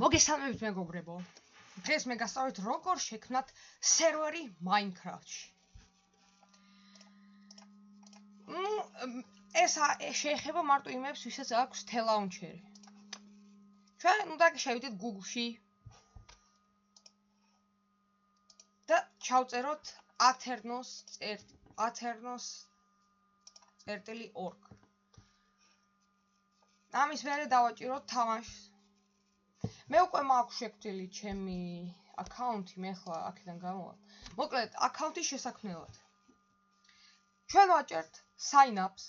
მოგესალმებით მეგობრებო. დღეს მე გასწავლით როგორ შექმნათ სერვერი Minecraft-ში. ეს შეეხება მარტო იმებს, ვისაც აქვს T-Launcher-ი. ჩვენ უნდა შევიდეთ Google-ში და ჩავწეროთ aternos.org. ამის მერე დავაჭიროთ თამაშს. მე უკვე მაქვს შექმნილი ჩემი აკაუნთი, მე ახლა აქედან გამოვალ. მოკლედ, აკაუნთის შესაქმნელად ჩვენ ვაჭერთ sign ups.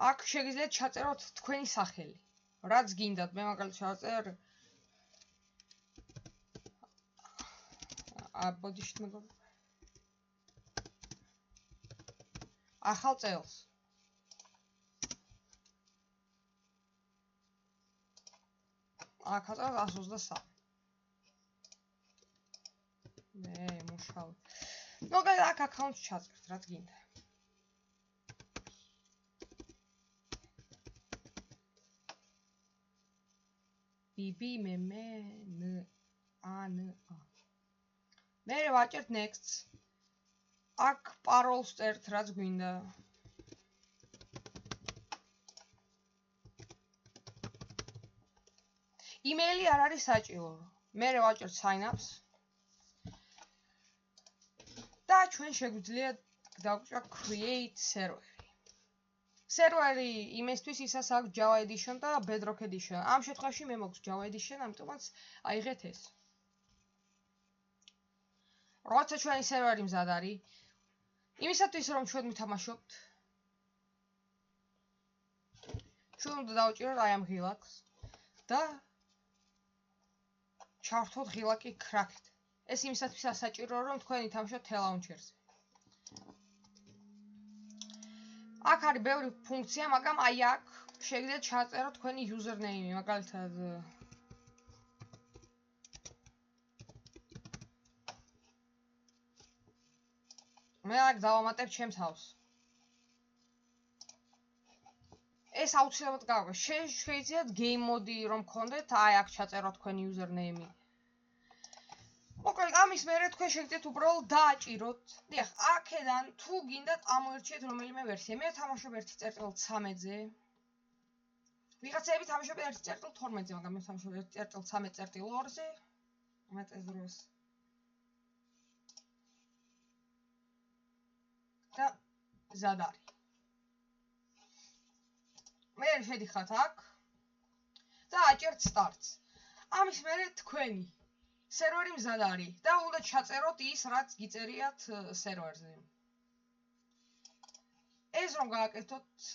აქ შეგიძლიათ ჩაწეროთ თქვენი სახელი, რაც გინდათ. მე მაგალითად ჩავწერ ბოდიშით მეგობრებო. ახალ წელს. ახლა 123. მე მუშაობ. მოკლედ აქ აკაუნტს ჩაწერთ, რაც გინდა. BB მე მე ვაჭერთ next. აქ parole წერთ, რაც გვინდა. იმეილი არ არის საჭირო. მე ვაჭერთ sign ups. და ჩვენ შეგვიძლია დავჭრა create server. სერვერი იმისთვის ისაც აქვს Java Edition და Bedrock Edition. ამ შემთხვევაში მე მაქვს Java Edition, ამიტომაც აიღეთ ეს. როცა ჩვენი სერვერი მზად არის, იმისათვის რომ ჩვენ ვითამაშობთ, ჩვენ უნდა დავჭიროთ აი ამ ღილაკს და ჩავრთოთ ღილაკი cracked. ეს იმისათვის საჭიროა რომ თქვენ ითამაშოთ T-Launcher-ზე. აქ არის ბევრი ფუნქცია, მაგრამ აი აქ შეგიძლიათ ჩაწეროთ თქვენი username-ი, მაგალითად მე აქ დავამატებ ჩემს თავს. ეს აუცილებლად გავაკეთე. შეიძლება game mode რომ გქონდეთ, აი აქ ჩაწეროთ თქვენი username-ი. მოკლედ ამის მერე თქვენ შეგიძლიათ უბრალოდ დააჭიროთ. დიახ, აქედან თუ გინდათ ამოერჩიეთ რომელიმე ვერსია. მე ვთამაშობ 1.13-ზე. ვიღაცები თამაშობენ 1.12-ზე, მაგრამ მე ვთამაშობ 1.13-1.2-ზე. მეტეს დროს. და მზად არის. მე შედიხართ აქ და აჭერთ starts. ამის მერე თქვენი სერვერი მზად არის და უნდა ჩაწეროთ ის, რაც გიწერიათ სერვერზე. ეს რომ გააკეთოთ,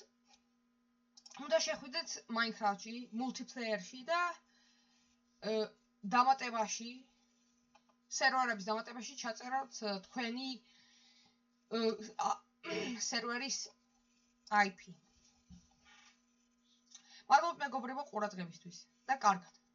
უნდა შეხვიდეთ Minecraft-ში, multiplayer-ში და დამატებაში, სერვერების დამატებაში ჩაწეროთ თქვენი სერვერის IP. მადლობთ მეგობრებო ყურადღებისთვის და კარგად.